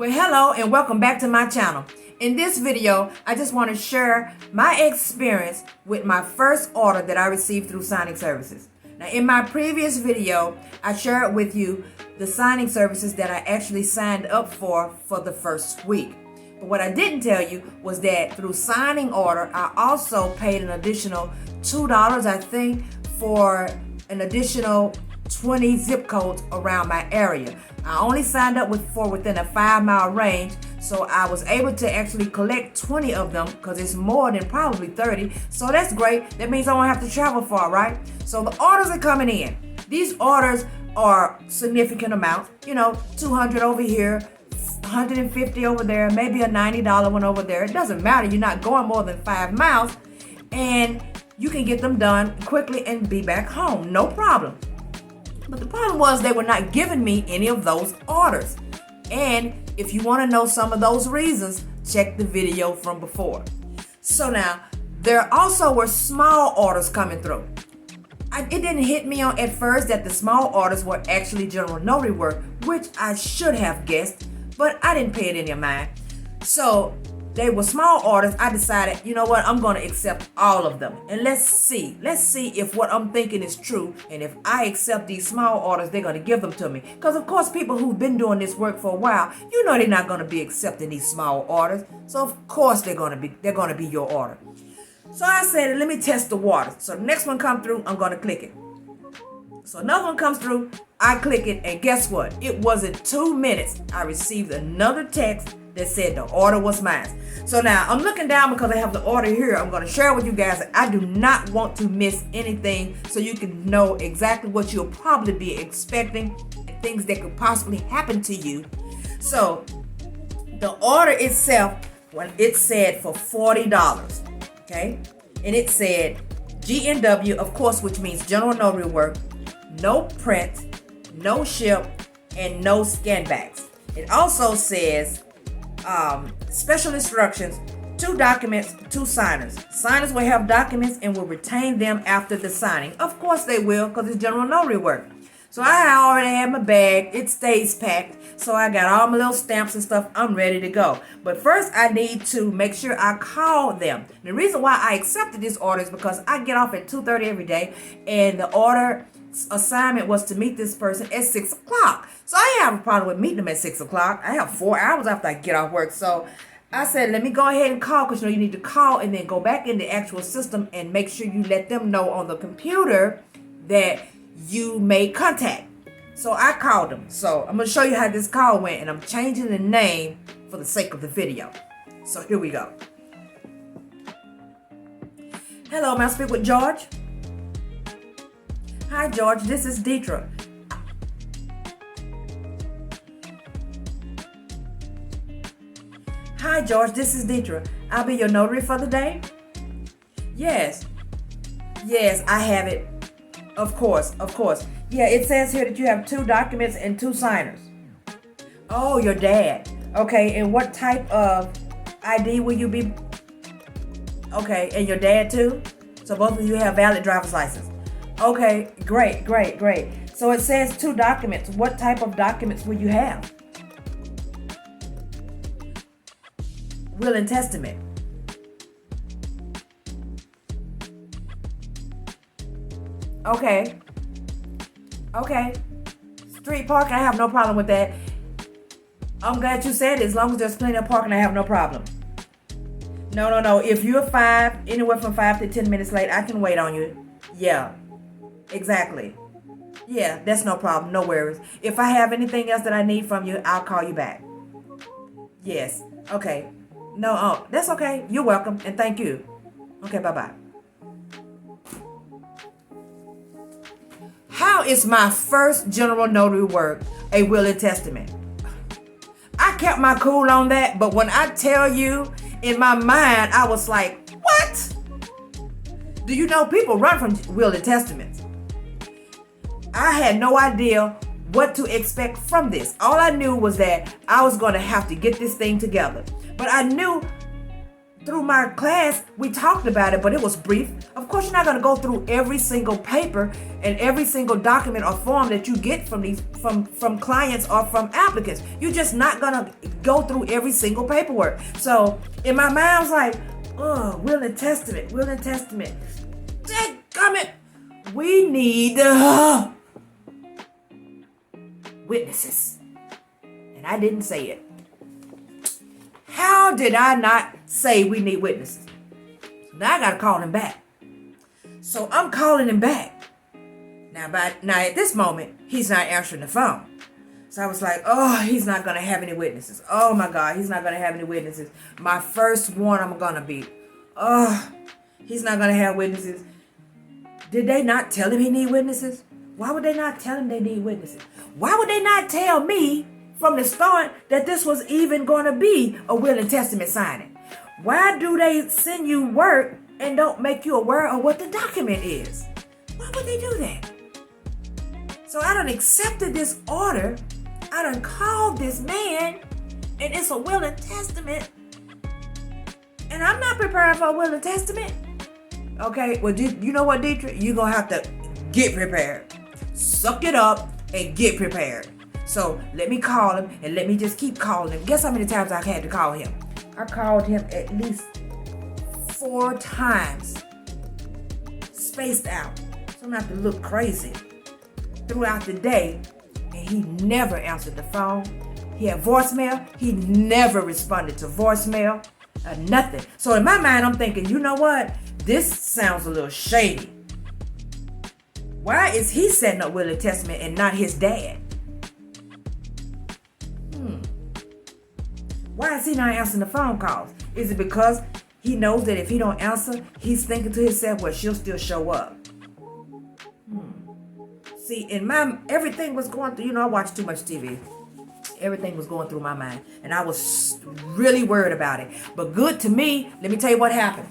Well, hello and welcome back to my channel. In this video, I just want to share my experience with my first order that I received through signing services. Now, in my previous video, I shared with you the signing services that I actually signed up for the first week. But what I didn't tell you was that through signing order, I also paid an additional $2, I think, for an additional 20 zip codes around my area. I only signed up for within a 5-mile range, so I was able to actually collect 20 of them because it's more than probably 30. So that's great. That means I won't have to travel far, right? So the orders are coming in. These orders are significant amounts. You know, 200 over here, 150 over there, maybe a $90 one over there. It doesn't matter. You're not going more than 5 miles, and you can get them done quickly and be back home. No problem. But the problem was they were not giving me any of those orders. And if you want to know some of those reasons, check the video from before. So now, there also were small orders coming through. It didn't hit me on at first that the small orders were actually general notary work, which I should have guessed, but I didn't pay it any mind. So they were small orders. I decided, you know what, I'm going to accept all of them. And let's see if what I'm thinking is true. And if I accept these small orders, they're going to give them to me. Because of course, people who've been doing this work for a while, you know they're not going to be accepting these small orders. So of course they're going to be your order. So I said, let me test the water. So the next one come through, I'm going to click it. So another one comes through, I click it, and guess what? It wasn't 2 minutes. I received another text that said the order was mine. So now I'm looking down because I have the order here. I'm going to share with you guys that I do not want to miss anything, so you can know exactly what you'll probably be expecting and things that could possibly happen to you. So the order itself, when it said for $40, okay, and it said GNW, of course, which means general notary work, no print, no ship, and no scan backs. It also says special instructions, 2 documents, 2 signers. Signers will have documents and will retain them after the signing. Of course they will, because it's general notary work. So I already have my bag. It stays packed. So I got all my little stamps and stuff. I'm ready to go. But first I need to make sure I call them. The reason why I accepted this order is because I get off at 2:30 every day, and the order assignment was to meet this person at 6 o'clock. So I have a problem with meeting them at 6 o'clock. I have 4 hours after I get off work. So I said, let me go ahead and call, because you need to call and then go back in the actual system and make sure you let them know on the computer that you made contact. So I called them. So I'm going to show you how this call went, and I'm changing the name for the sake of the video. So here we go. Hello, may I speak with George? Hi, George. This is Deitra. Hi, George. This is Deitra. I'll be your notary for the day. Yes. Yes, I have it. Of course. Yeah, it says here that you have 2 documents and 2 signers. Oh, your dad. Okay, and what type of ID will you be? Okay, and your dad too? So both of you have valid driver's license. Okay, great. So it says 2 documents. What type of documents will you have? Will and testament. Okay. Street parking, I have no problem with that. I'm glad you said it. As long as there's plenty of parking, I have no problem. No. If you're anywhere from 5 to 10 minutes late, I can wait on you. Yeah. Exactly. Yeah, that's no problem. No worries. If I have anything else that I need from you, I'll call you back. Yes. Okay. No, that's okay. You're welcome, and thank you. Okay, bye-bye. How is my first general notary work a will and testament? I kept my cool on that, but when I tell you, in my mind, I was like, what? Do you know people run from will and testaments? I had no idea what to expect from this. All I knew was that I was going to have to get this thing together. But I knew through my class, we talked about it, but it was brief. Of course, you're not going to go through every single paper and every single document or form that you get from clients or from applicants. You're just not going to go through every single paperwork. So in my mind, I was like, oh, will and testament. Dadgummit, we need witnesses. And I didn't say it. How did I not say we need witnesses? Now I got to call him back. So I'm calling him back. Now at this moment, he's not answering the phone. So I was like, oh, he's not going to have any witnesses. Oh my God, he's not going to have any witnesses. My first one I'm going to beat. Oh, he's not going to have witnesses. Did they not tell him he need witnesses? Why would they not tell him they need witnesses? Why would they not tell me from the start that this was even going to be a will and testament signing? Why do they send you work and don't make you aware of what the document is? Why would they do that? So I done accepted this order. I done called this man, and it's a will and testament. And I'm not prepared for a will and testament. Okay, well, you know what, Deitra? You're going to have to get prepared. Suck it up and get prepared. So let me call him, and let me just keep calling him. Guess how many times I had to call him? I called him at least 4 times, spaced out. So I'm going to have to look crazy throughout the day, and he never answered the phone. He had voicemail. He never responded to voicemail, nothing. So in my mind, I'm thinking, you know what? This sounds a little shady. Why is he setting up will and testament and not his dad? Why is he not answering the phone calls? Is it because he knows that if he don't answer, he's thinking to himself, well, she'll still show up? See, everything was going through, I watched too much TV. Everything was going through my mind, and I was really worried about it. But good to me, let me tell you what happened.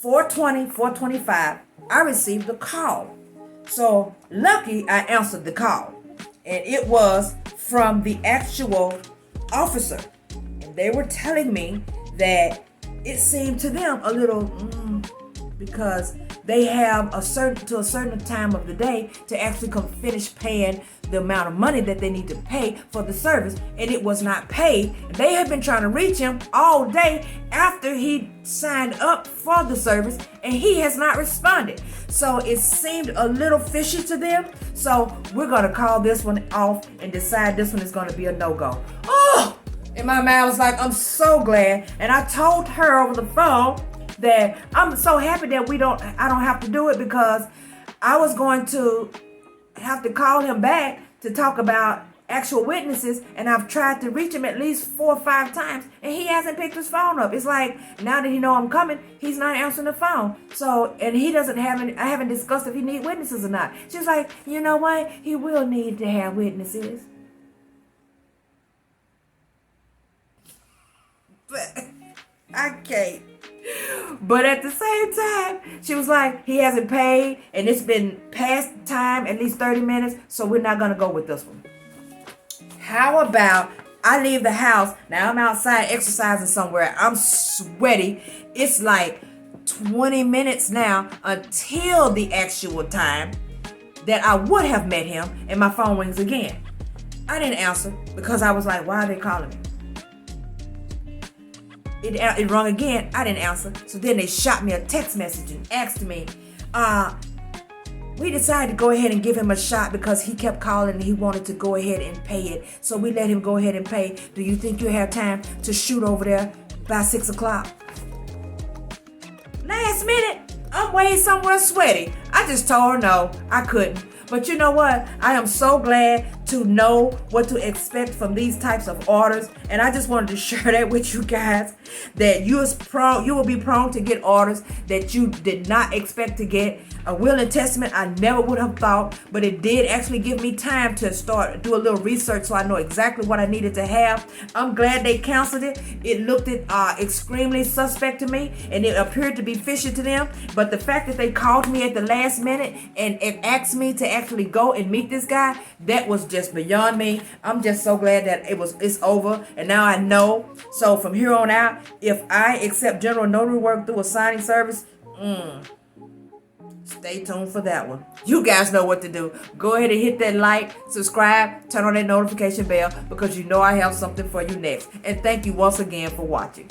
4:25, I received a call. So lucky I answered the call, and it was from the actual officer, and they were telling me that it seemed to them a little because they have a certain time of the day to actually come finish paying the amount of money that they need to pay for the service, and it was not paid. They had been trying to reach him all day after he signed up for the service, and he has not responded. So it seemed a little fishy to them. So we're going to call this one off and decide this one is going to be a no-go. Oh, in my mind, I was like, I'm so glad. And I told her over the phone that I'm so happy that I don't have to do it, because I was going to have to call him back to talk about actual witnesses, and I've tried to reach him at least 4 or 5 times, and he hasn't picked his phone up. It's like, now that he know I'm coming, he's not answering the phone. So, and he doesn't have any, I haven't discussed if he need witnesses or not. She's like, you know what? He will need to have witnesses. But I can't. But at the same time, she was like, he hasn't paid, and it's been past time, at least 30 minutes, so we're not going to go with this one. How about I leave the house, now I'm outside exercising somewhere, I'm sweaty, it's like 20 minutes now until the actual time that I would have met him, and my phone rings again. I didn't answer because I was like, why are they calling me? It rung again. I didn't answer. So then they shot me a text message and asked me, we decided to go ahead and give him a shot because he kept calling and he wanted to go ahead and pay it. So we let him go ahead and pay. Do you think you have time to shoot over there by 6 o'clock? Last minute, I'm way somewhere sweaty. I just told her no, I couldn't. But you know what? I am so glad to know what to expect from these types of orders. And I just wanted to share that with you guys, that you will be prone to get orders that you did not expect to get. A will and testament, I never would have thought, but it did actually give me time to do a little research so I know exactly what I needed to have. I'm glad they canceled it. It looked extremely suspect to me, and it appeared to be fishy to them. But the fact that they called me at the last minute and asked me to actually go and meet this guy, that was just beyond me. I'm just so glad that it's over, and now I know. So from here on out, if I accept general notary work through a signing service, stay tuned for that one. You guys know what to do. Go ahead and hit that like, subscribe, turn on that notification bell, because you know I have something for you next. And thank you once again for watching.